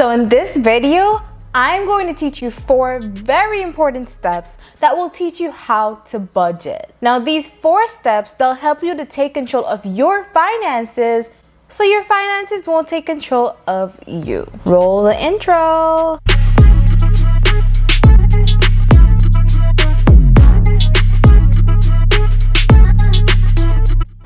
So in this video, I'm going to teach you 4 very important steps that will teach you how to budget. Now these 4 steps, they'll help you to take control of your finances so your finances won't take control of you. Roll the intro.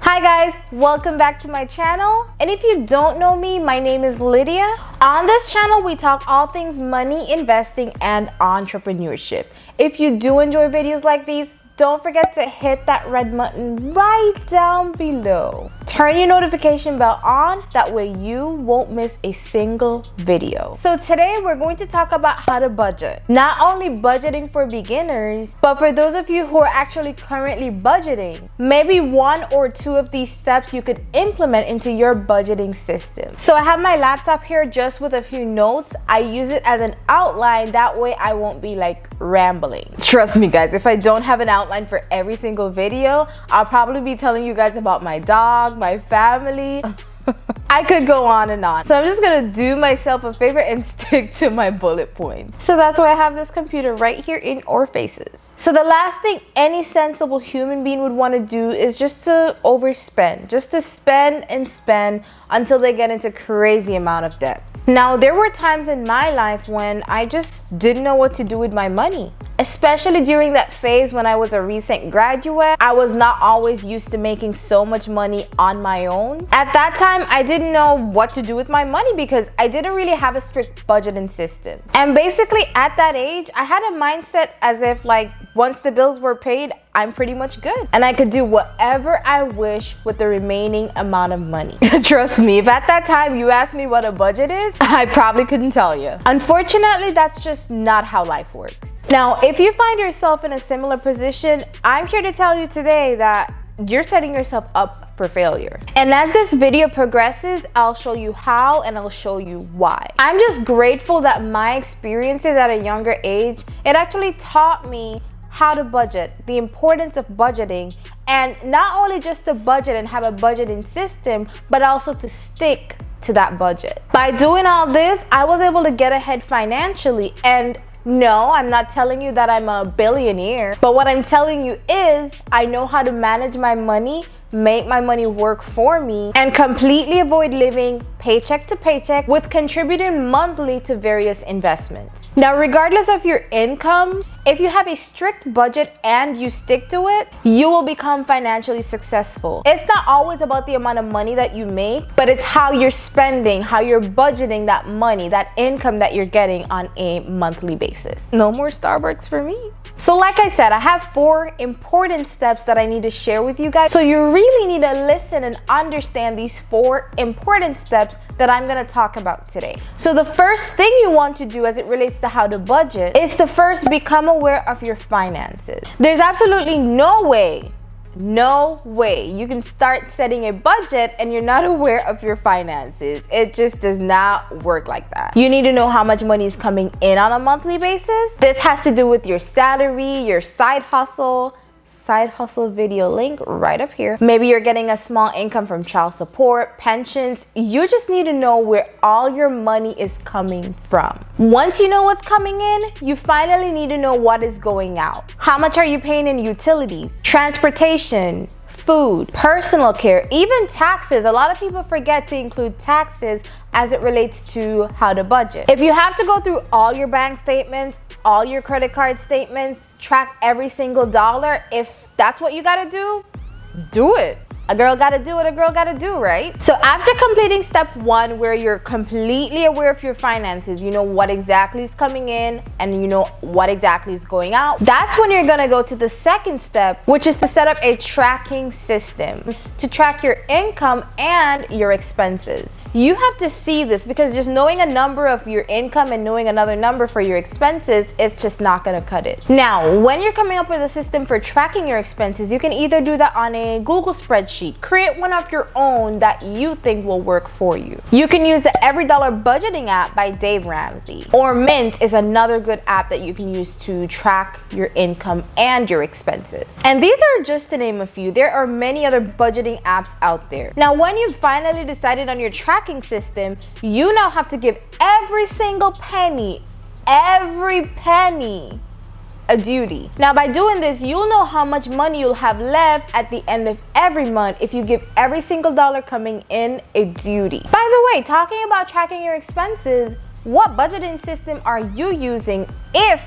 Hi guys, welcome back to my channel. And if you don't know me, my name is Lydia. On this channel, we talk all things money, investing, and entrepreneurship. If you do enjoy videos like these, don't forget to hit that red button right down below. Turn your notification bell on, that way you won't miss a single video. So today we're going to talk about how to budget. Not only budgeting for beginners, but for those of you who are actually currently budgeting, maybe 1 or 2 of these steps you could implement into your budgeting system. So I have my laptop here just with a few notes. I use it as an outline, that way I won't be like rambling. Trust me guys, if I don't have an outline for every single video, I'll probably be telling you guys about my dog, my family. I could go on and on. So I'm just gonna do myself a favor and stick to my bullet points. So that's why I have this computer right here in our faces. So the last thing any sensible human being would want to do is just to overspend, just to spend and spend until they get into crazy amount of debts. Now there were times in my life when I just didn't know what to do with my money. Especially during that phase when I was a recent graduate, I was not always used to making so much money on my own. At that time, I didn't know what to do with my money because I didn't really have a strict budgeting system. And basically at that age, I had a mindset as if like once the bills were paid, I'm pretty much good. And I could do whatever I wish with the remaining amount of money. Trust me, if at that time you asked me what a budget is, I probably couldn't tell you. Unfortunately, that's just not how life works. Now, if you find yourself in a similar position, I'm here to tell you today that you're setting yourself up for failure. And as this video progresses, I'll show you how and I'll show you why. I'm just grateful that my experiences at a younger age, it actually taught me how to budget, the importance of budgeting, and not only just to budget and have a budgeting system, but also to stick to that budget. By doing all this, I was able to get ahead financially. And no, I'm not telling you that I'm a billionaire, but what I'm telling you is I know how to manage my money, make my money work for me, and completely avoid living paycheck to paycheck with contributing monthly to various investments. Now, regardless of your income, if you have a strict budget and you stick to it, you will become financially successful. It's not always about the amount of money that you make, but it's how you're spending, how you're budgeting that money, that income that you're getting on a monthly basis. No more Starbucks for me. So like I said, I have 4 important steps that I need to share with you guys. So you really need to listen and understand these 4 important steps that I'm gonna talk about today. So the first thing you want to do as it relates to how to budget is to first become aware of your finances. There's absolutely no way you can start setting a budget and you're not aware of your finances. It just does not work like that. You need to know how much money is coming in on a monthly basis. This has to do with your salary, your side hustle video link right up here. Maybe you're getting a small income from child support, pensions. You just need to know where all your money is coming from. Once you know what's coming in, you finally need to know what is going out. How much are you paying in utilities, transportation, food, personal care, even taxes? A lot of people forget to include taxes as it relates to how to budget. If you have to go through all your bank statements, all your credit card statements, track every single dollar, if that's what you gotta do it. A girl gotta do what a girl gotta do, right? So after completing step 1, where you're completely aware of your finances, you know what exactly is coming in and you know what exactly is going out, that's when you're gonna go to the second step, which is to set up a tracking system to track your income and your expenses. You have to see this because just knowing a number of your income and knowing another number for your expenses, it's just not gonna cut it. Now, when you're coming up with a system for tracking your expenses, you can either do that on a Google spreadsheet, create one of your own that you think will work for you. You can use the Every Dollar Budgeting app by Dave Ramsey, or Mint is another good app that you can use to track your income and your expenses. And these are just to name a few. There are many other budgeting apps out there. Now, when you've finally decided on your tracking tracking system, you now have to give every single penny, every penny, a duty. Now by doing this, you'll know how much money you'll have left at the end of every month if you give every single dollar coming in a duty. By the way, talking about tracking your expenses, what budgeting system are you using if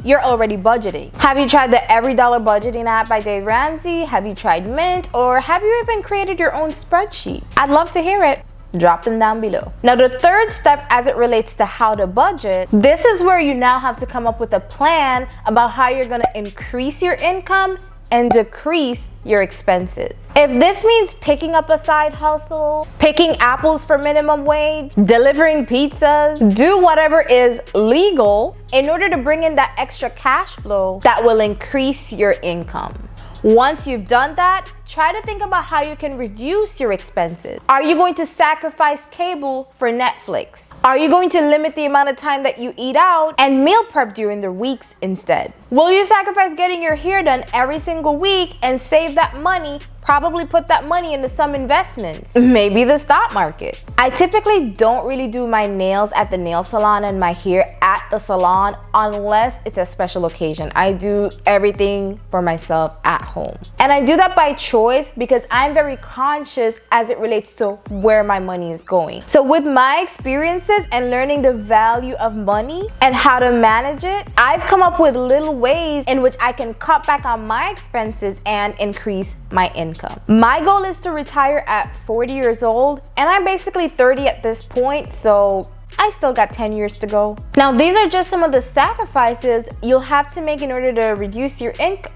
you're already budgeting? Have you tried the Every Dollar Budgeting app by Dave Ramsey? Have you tried Mint? Or have you even created your own spreadsheet? I'd love to hear it. Drop them down below. Now the third step as it relates to how to budget, this is where you now have to come up with a plan about how you're gonna increase your income and decrease your expenses. If this means picking up a side hustle, picking apples for minimum wage, delivering pizzas, do whatever is legal in order to bring in that extra cash flow that will increase your income. Once you've done that, try to think about how you can reduce your expenses. Are you going to sacrifice cable for Netflix? Are you going to limit the amount of time that you eat out and meal prep during the weeks instead? Will you sacrifice getting your hair done every single week and save that money? Probably put that money into some investments, maybe the stock market. I typically don't really do my nails at the nail salon and my hair at the salon unless it's a special occasion. I do everything for myself at home. And I do that by choice because I'm very conscious as it relates to where my money is going. So with my experiences and learning the value of money and how to manage it, I've come up with little ways in which I can cut back on my expenses and increase my income. My goal is to retire at 40 years old, and I'm basically 30 at this point, so I still got 10 years to go. Now, these are just some of the sacrifices you'll have to make in order to reduce your income.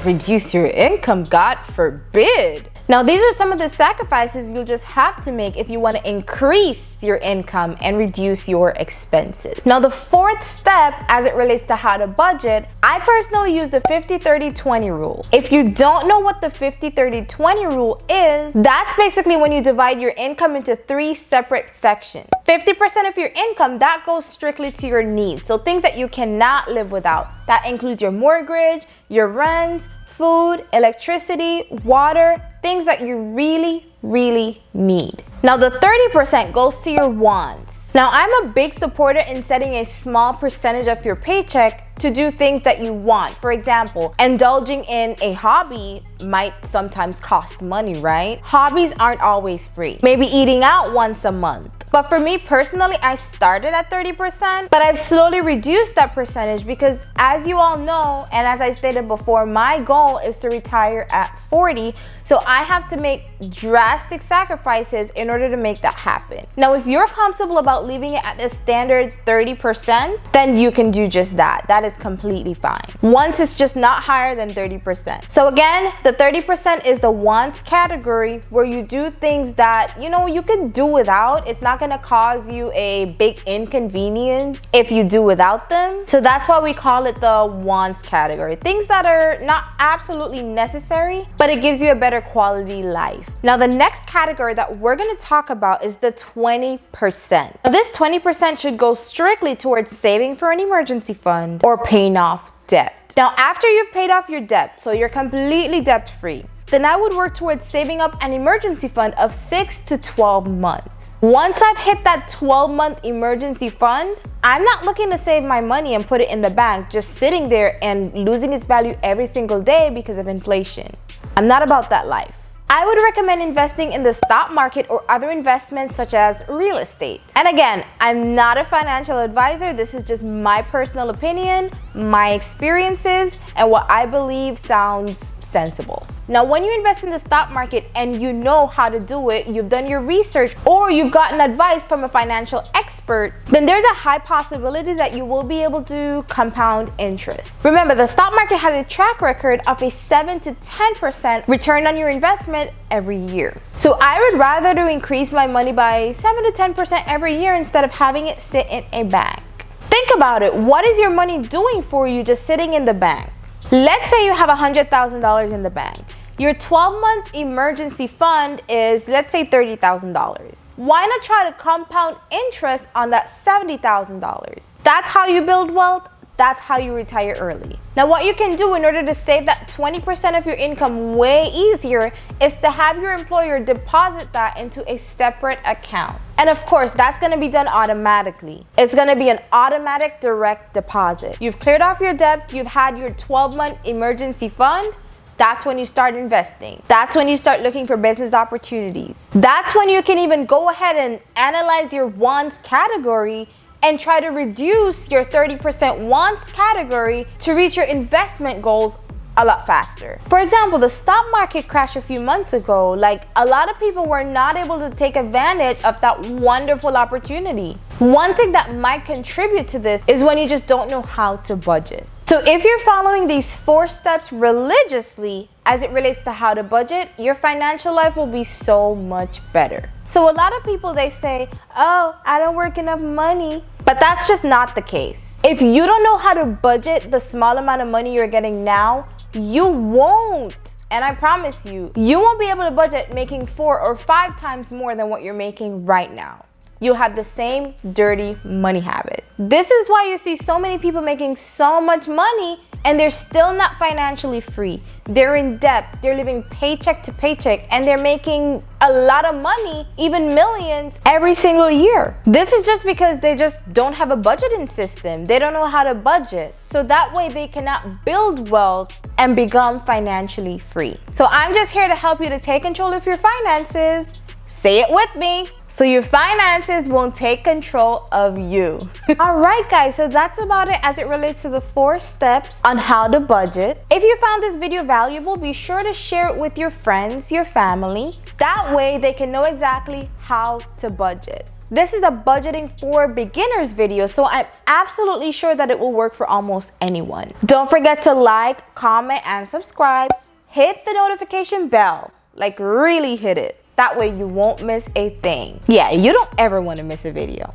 Reduce your income, God forbid. Now, these are some of the sacrifices you'll just have to make if you want to increase your income and reduce your expenses. Now, the fourth step as it relates to how to budget, I personally use the 50-30-20 rule. If you don't know what the 50-30-20 rule is, that's basically when you divide your income into 3 separate sections. 50% of your income, that goes strictly to your needs. So things that you cannot live without. That includes your mortgage, your rent, food, electricity, water, things that you really need. Now the 30% goes to your wants. Now I'm a big supporter in setting a small percentage of your paycheck to do things that you want. For example, indulging in a hobby might sometimes cost money, right? Hobbies aren't always free. Maybe eating out once a month. But for me personally, I started at 30%, but I've slowly reduced that percentage because as you all know, and as I stated before, my goal is to retire at 40. So I have to make drastic sacrifices in order to make that happen. Now, if you're comfortable about leaving it at the standard 30%, then you can do just that. That is completely fine. Once it's just not higher than 30%. So again, the 30% is the wants category where you do things that, you know, you can do without. It's not gonna cause you a big inconvenience if you do without them. So that's why we call it the wants category. Things that are not absolutely necessary, but it gives you a better quality life. Now the next category that we're gonna talk about is the 20%. Now this 20% should go strictly towards saving for an emergency fund or paying off debt. Now after you've paid off your debt, so you're completely debt free, then I would work towards saving up an emergency fund of 6 to 12 months. Once I've hit that 12-month emergency fund, I'm not looking to save my money and put it in the bank, just sitting there and losing its value every single day because of inflation. I'm not about that life. I would recommend investing in the stock market or other investments such as real estate. And again, I'm not a financial advisor. This is just my personal opinion, my experiences, and what I believe sounds sensible. Now, when you invest in the stock market and you know how to do it, you've done your research, or you've gotten advice from a financial expert, then there's a high possibility that you will be able to compound interest. Remember, the stock market has a track record of a 7 to 10% return on your investment every year. So I would rather to increase my money by 7 to 10% every year instead of having it sit in a bank. Think about it. What is your money doing for you just sitting in the bank? Let's say you have $100,000 in the bank. Your 12-month emergency fund is, let's say, $30,000. Why not try to compound interest on that $70,000? That's how you build wealth. that's how you retire early. Now, what you can do in order to save that 20% of your income way easier is to have your employer deposit that into a separate account. And of course, that's going to be done automatically. It's going to be an automatic direct deposit. You've cleared off your debt, you've had your 12-month emergency fund. That's when you start investing. That's when you start looking for business opportunities. That's when you can even go ahead and analyze your wants category and try to reduce your 30% wants category to reach your investment goals a lot faster. For example, the stock market crashed a few months ago. Like, a lot of people were not able to take advantage of that wonderful opportunity. One thing that might contribute to this is when you just don't know how to budget. So if you're following these 4 steps religiously as it relates to how to budget, your financial life will be so much better. So a lot of people, they say, oh, I don't work enough money. But that's just not the case. If you don't know how to budget the small amount of money you're getting now, you won't. And I promise you, you won't be able to budget making 4 or 5 times more than what you're making right now. You'll have the same dirty money habit. This is why you see so many people making so much money and they're still not financially free. They're in debt, they're living paycheck to paycheck, and they're making a lot of money, even millions, every single year. This is just because they just don't have a budgeting system. They don't know how to budget. So that way they cannot build wealth and become financially free. So I'm just here to help you to take control of your finances. Say it with me. So your finances won't take control of you. All right, guys, so that's about it as it relates to the 4 steps on how to budget. If you found this video valuable, be sure to share it with your friends, your family. That way they can know exactly how to budget. This is a budgeting for beginners video, so I'm absolutely sure that it will work for almost anyone. Don't forget to like, comment, and subscribe. Hit the notification bell, like really hit it. That way you won't miss a thing. Yeah, you don't ever want to miss a video.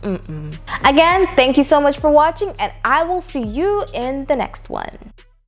Again, thank you so much for watching, and I will see you in the next one.